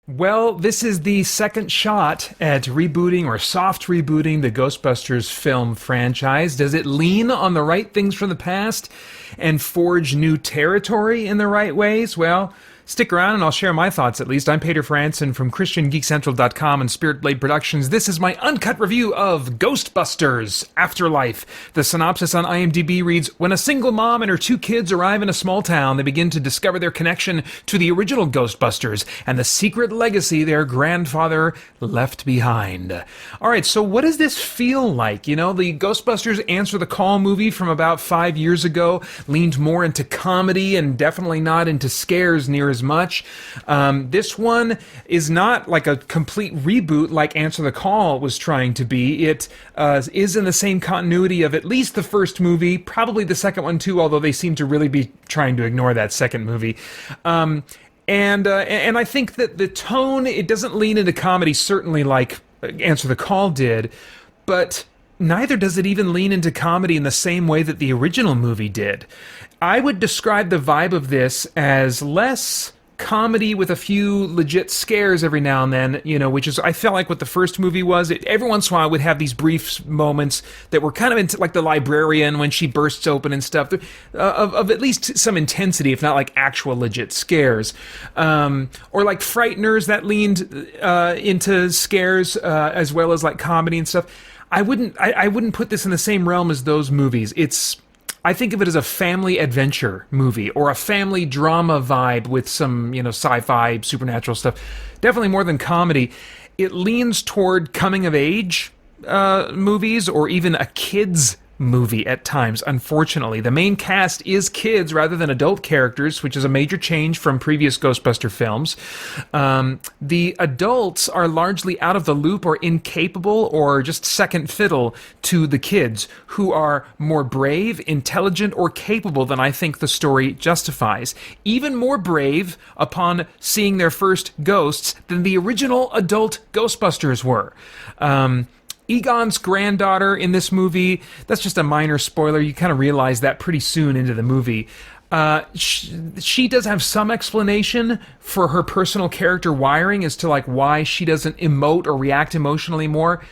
Well, this is the second shot at rebooting or soft rebooting the Ghostbusters film franchise. Does it lean on the right things from the past and forge new territory in the right ways? Well, stick around and I'll share my thoughts at least. I'm Peter Franson from christiangeekcentral.com and Spirit Blade Productions. This is my uncut review of Ghostbusters Afterlife. The synopsis on IMDb reads, when a single mom and her two kids arrive in a small town, they begin to discover their connection to the original Ghostbusters and the secret legacy their grandfather left behind. All right, so what does this feel like? You know, the Ghostbusters Answer the Call movie from about 5 years ago leaned more into comedy and definitely not into scares near as much. This one is not like a complete reboot like Answer the Call was trying to be. It is in the same continuity of at least the first movie, probably the second one too, although they seem to really be trying to ignore that second movie. And I think that the tone, it doesn't lean into comedy, certainly like Answer the Call did, but neither does it even lean into comedy in the same way that the original movie did. I would describe the vibe of this as less comedy with a few legit scares every now and then, you know, which is, I felt like what the first movie was. Every once in a while, I would have these brief moments that were kind of into, like the librarian when she bursts open and stuff, of at least some intensity, if not like actual legit scares. Or like Frighteners that leaned into scares as well as like comedy and stuff. I wouldn't put this in the same realm as those movies. I think of it as a family adventure movie or a family drama vibe with some, you know, sci-fi, supernatural stuff. Definitely more than comedy. It leans toward coming of age movies or even a kid's movie at times, unfortunately. The main cast is kids rather than adult characters, which is a major change from previous Ghostbuster films. The adults are largely out of the loop or incapable or just second fiddle to the kids, who are more brave, intelligent, or capable than I think the story justifies. Even more brave upon seeing their first ghosts than the original adult Ghostbusters were. Egon's granddaughter in this movie, that's just a minor spoiler. You kind of realize that pretty soon into the movie. She does have some explanation for her personal character wiring as to like why she doesn't emote or react emotionally more.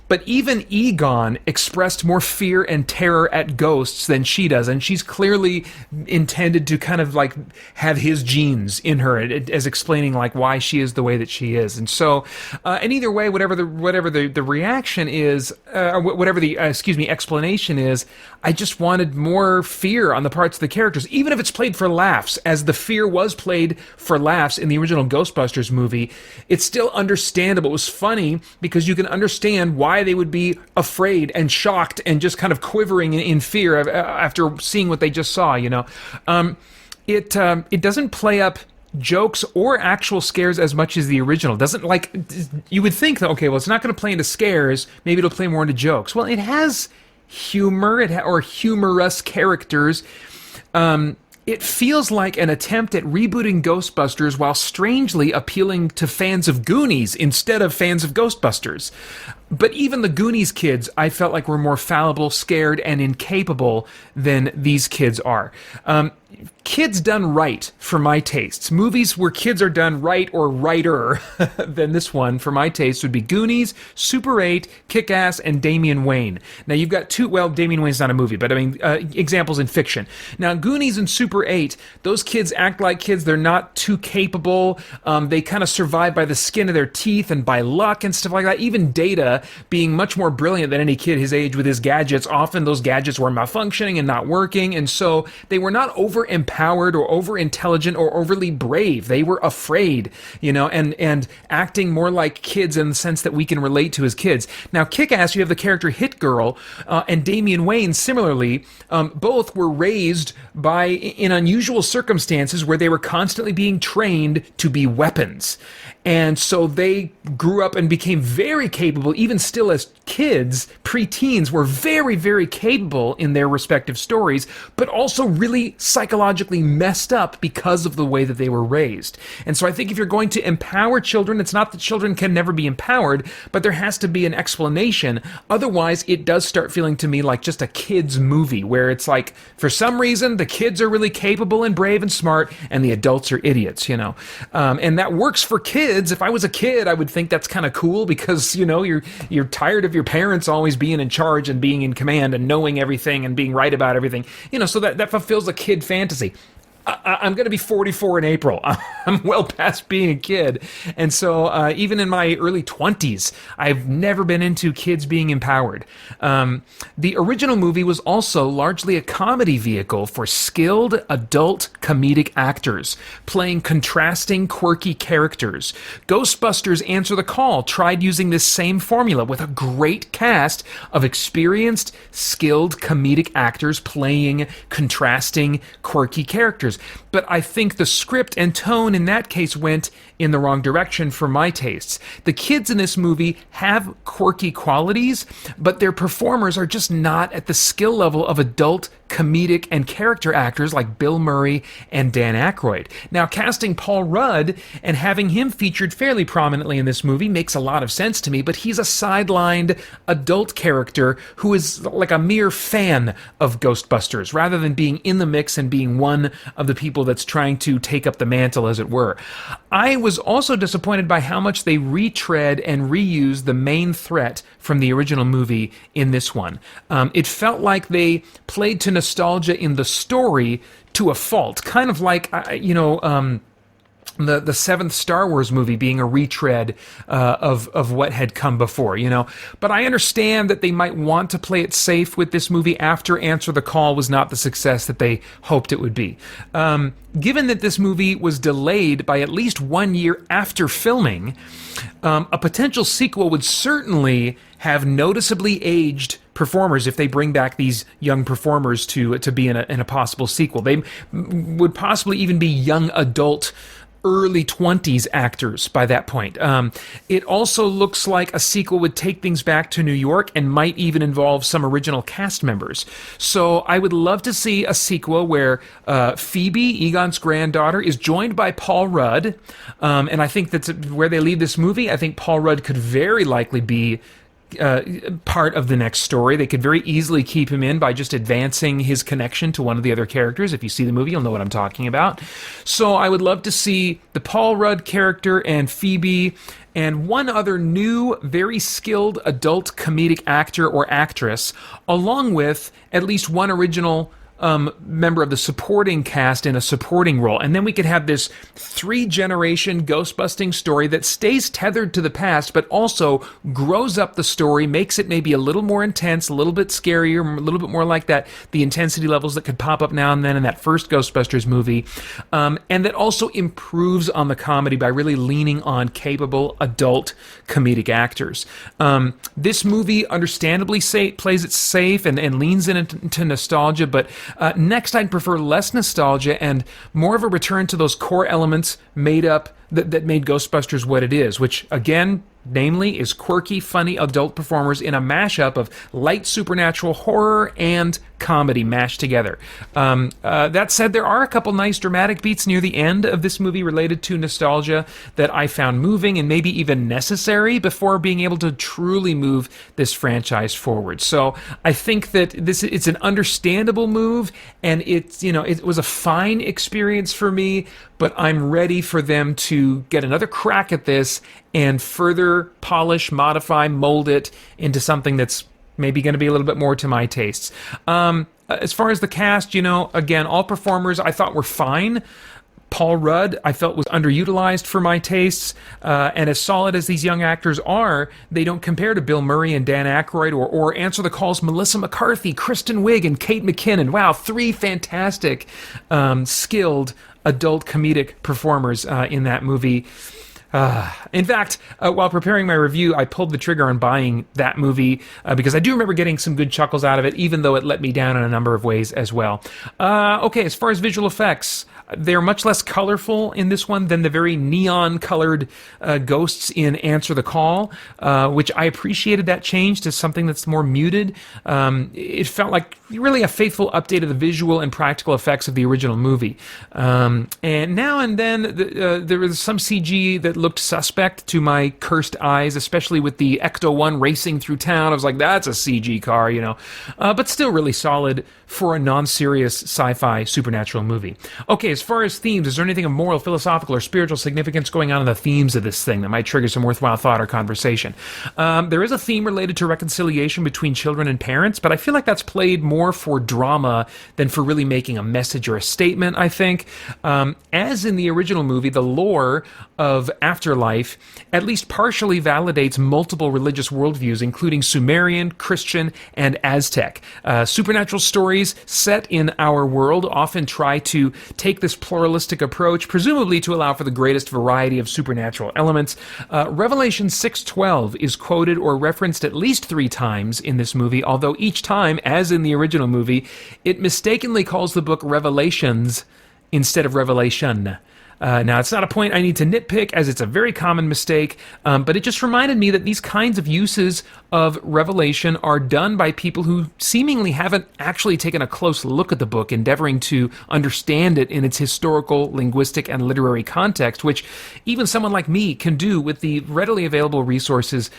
But even Egon expressed more fear and terror at ghosts than she does, and she's clearly intended to kind of like have his genes in her as explaining like why she is the way that she is. And so, and either way, whatever the reaction is, whatever the explanation is, I just wanted more fear on the parts of the characters, even if it's played for laughs, as the fear was played for laughs in the original Ghostbusters movie. It's still understandable. It was funny because you can understand why they would be afraid and shocked and just kind of quivering in fear after seeing what they just saw, you know. It doesn't play up jokes or actual scares as much as the original. Doesn't, like, you would think that, okay, well, it's not going to play into scares, maybe it'll play more into jokes. Well, it has humor, or humorous characters. It feels like an attempt at rebooting Ghostbusters while strangely appealing to fans of Goonies instead of fans of Ghostbusters. But even the Goonies kids, I felt like were more fallible, scared, and incapable than these kids are. Kids done right, for my tastes. Movies where kids are done right or righter than this one, for my taste, would be Goonies, Super 8, Kick-Ass, and Damian Wayne. Now, you've got two, well, Damian Wayne's not a movie, but I mean, examples in fiction. Now, Goonies and Super 8, those kids act like kids. They're not too capable. They kind of survive by the skin of their teeth and by luck and stuff like that. Even Data, being much more brilliant than any kid his age with his gadgets, often those gadgets were malfunctioning and not working, and so they were not over-empowered or over-intelligent or overly brave. They were afraid, you know, and acting more like kids in the sense that we can relate to as kids. Now, Kick-Ass, you have the character Hit Girl, and Damian Wayne, similarly, both were raised in unusual circumstances where they were constantly being trained to be weapons. And so they grew up and became very capable, even even still as kids, preteens, were very, very capable in their respective stories, but also really psychologically messed up because of the way that they were raised. And so I think if you're going to empower children, it's not that children can never be empowered, but there has to be an explanation. Otherwise, it does start feeling to me like just a kid's movie, where it's like, for some reason, the kids are really capable and brave and smart, and the adults are idiots, you know. And that works for kids. If I was a kid, I would think that's kind of cool because, you know, you're tired of your parents always being in charge and being in command and knowing everything and being right about everything. You know, so that fulfills a kid fantasy. I'm going to be 44 in April. I'm well past being a kid. And so even in my early 20s, I've never been into kids being empowered. The original movie was also largely a comedy vehicle for skilled adult comedic actors, playing contrasting, quirky characters. Ghostbusters Answer the Call tried using this same formula with a great cast of experienced, skilled comedic actors playing contrasting, quirky characters. But I think the script and tone in that case went in the wrong direction for my tastes. The kids in this movie have quirky qualities, but their performers are just not at the skill level of adult comedic and character actors like Bill Murray and Dan Aykroyd. Now, casting Paul Rudd and having him featured fairly prominently in this movie makes a lot of sense to me, but he's a sidelined adult character who is like a mere fan of Ghostbusters, rather than being in the mix and being one of the people that's trying to take up the mantle, as it were. I was also disappointed by how much they retread and reused the main threat from the original movie in this one. It felt like they played to nostalgia in the story to a fault, kind of like, the seventh Star Wars movie being a retread of what had come before, you know. But I understand that they might want to play it safe with this movie after Answer the Call was not the success that they hoped it would be. Given that this movie was delayed by at least 1 year after filming, a potential sequel would certainly have noticeably aged performers if they bring back these young performers to be in a possible sequel. They would possibly even be young adult early 20s actors by that point. It also looks like a sequel would take things back to New York and might even involve some original cast members. So I would love to see a sequel where Phoebe, Egon's granddaughter, is joined by Paul Rudd. And I think that's where they leave this movie. I think Paul Rudd could very likely be part of the next story. They could very easily keep him in by just advancing his connection to one of the other characters. If you see the movie, you'll know what I'm talking about. So I would love to see the Paul Rudd character and Phoebe and one other new, very skilled adult comedic actor or actress, along with at least one original member of the supporting cast in a supporting role. And then we could have this 3-generation ghost-busting story that stays tethered to the past, but also grows up the story, makes it maybe a little more intense, a little bit scarier, a little bit more like that, the intensity levels that could pop up now and then in that first Ghostbusters movie, and that also improves on the comedy by really leaning on capable adult comedic actors. This movie understandably plays it safe and leans into nostalgia, but next, I'd prefer less nostalgia and more of a return to those core elements that made Ghostbusters what it is, which, again, namely, is quirky, funny adult performers in a mashup of light supernatural horror and comedy mashed together. That said, there are a couple nice dramatic beats near the end of this movie related to nostalgia that I found moving and maybe even necessary before being able to truly move this franchise forward. So I think that it's an understandable move, and it was a fine experience for me, but I'm ready for them to get another crack at this and further polish, modify, mold it into something that's maybe going to be a little bit more to my tastes. As far as the cast, again, all performers I thought were fine. Paul Rudd, I felt, was underutilized for my tastes, and as solid as these young actors are, they don't compare to Bill Murray and Dan Aykroyd or Answer the Call's Melissa McCarthy, Kristen Wiig, and Kate McKinnon. Wow, 3 fantastic, skilled adult comedic performers in that movie. In fact, while preparing my review, I pulled the trigger on buying that movie because I do remember getting some good chuckles out of it, even though it let me down in a number of ways as well. Okay, as far as visual effects, They're much less colorful in this one than the very neon-colored ghosts in Answer the Call, which I appreciated that change to something that's more muted. It felt like really a faithful update of the visual and practical effects of the original movie. And now and then there was some CG that looked suspect to my cursed eyes, especially with the Ecto-1 racing through town. I was like, that's a CG car, you know. But still really solid for a non-serious sci-fi supernatural movie. Okay, as far as themes, is there anything of moral, philosophical, or spiritual significance going on in the themes of this thing that might trigger some worthwhile thought or conversation? There is a theme related to reconciliation between children and parents, but I feel like that's played more for drama than for really making a message or a statement, I think. As in the original movie, the lore of Afterlife at least partially validates multiple religious worldviews, including Sumerian, Christian, and Aztec. Supernatural stories set in our world often try to take this pluralistic approach, presumably to allow for the greatest variety of supernatural elements. Revelation 6:12 is quoted or referenced at least 3 times in this movie, although each time, as in the original movie, it mistakenly calls the book Revelations instead of Revelation. Now, it's not a point I need to nitpick, as it's a very common mistake, but it just reminded me that these kinds of uses of Revelation are done by people who seemingly haven't actually taken a close look at the book, endeavoring to understand it in its historical, linguistic, and literary context, which even someone like me can do with the readily available resources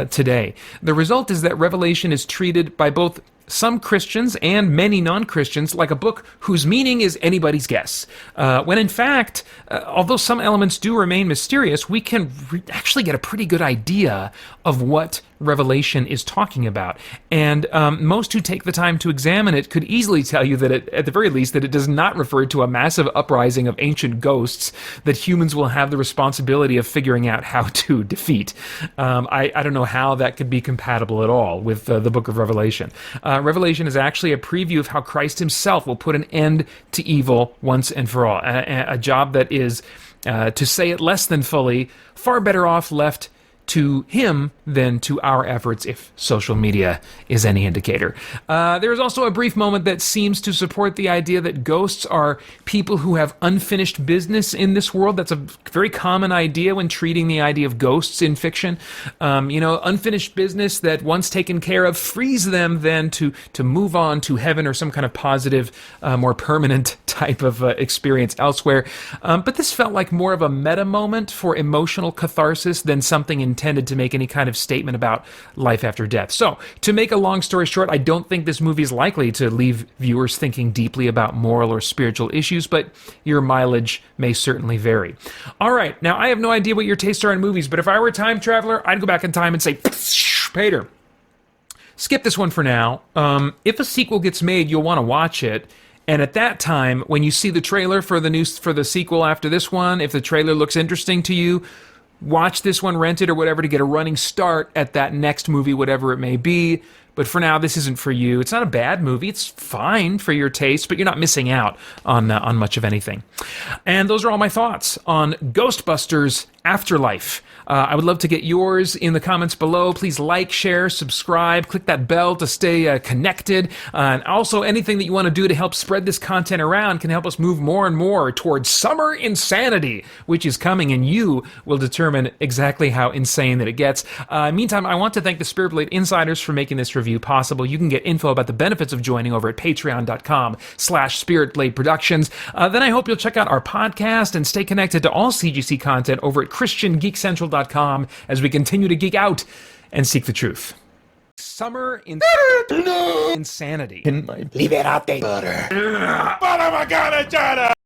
today. The result is that Revelation is treated by both some Christians and many non-Christians like a book whose meaning is anybody's guess. When in fact, although some elements do remain mysterious, we can actually get a pretty good idea of what Revelation is talking about. And most who take the time to examine it could easily tell you that at the very least, that it does not refer to a massive uprising of ancient ghosts that humans will have the responsibility of figuring out how to defeat. I don't know how that could be compatible at all with the book of Revelation. Revelation is actually a preview of how Christ himself will put an end to evil once and for all. A job that is, to say it less than fully, far better off left to him than to our efforts, if social media is any indicator. There is also a brief moment that seems to support the idea that ghosts are people who have unfinished business in this world. That's a very common idea when treating the idea of ghosts in fiction. Unfinished business that once taken care of frees them then to move on to heaven or some kind of positive, more permanent type of experience elsewhere. But this felt like more of a meta moment for emotional catharsis than something intended to make any kind of statement about life after death. So, to make a long story short, I don't think this movie is likely to leave viewers thinking deeply about moral or spiritual issues, but your mileage may certainly vary. All right, now I have no idea what your tastes are in movies, but if I were a time traveler, I'd go back in time and say, Peter, skip this one for now. If a sequel gets made, you'll want to watch it. And at that time, when you see the trailer for the sequel after this one, if the trailer looks interesting to you, watch this one, rent it or whatever to get a running start at that next movie, whatever it may be. But for now, this isn't for you. It's not a bad movie. It's fine for your taste, but you're not missing out on much of anything. And those are all my thoughts on Ghostbusters Afterlife. I would love to get yours in the comments below. Please like, share, subscribe, click that bell to stay connected. And also anything that you want to do to help spread this content around can help us move more and more towards summer insanity, which is coming, and you will determine exactly how insane that it gets. Meantime, I want to thank the Spirit Blade Insiders for making this review possible. You can get info about the benefits of joining over at patreon.com/Spirit Blade Productions. Then I hope you'll check out our podcast and stay connected to all CGC content over at christiangeekcentral.com as we continue to geek out and seek the truth. Summer insanity. Liberate butter.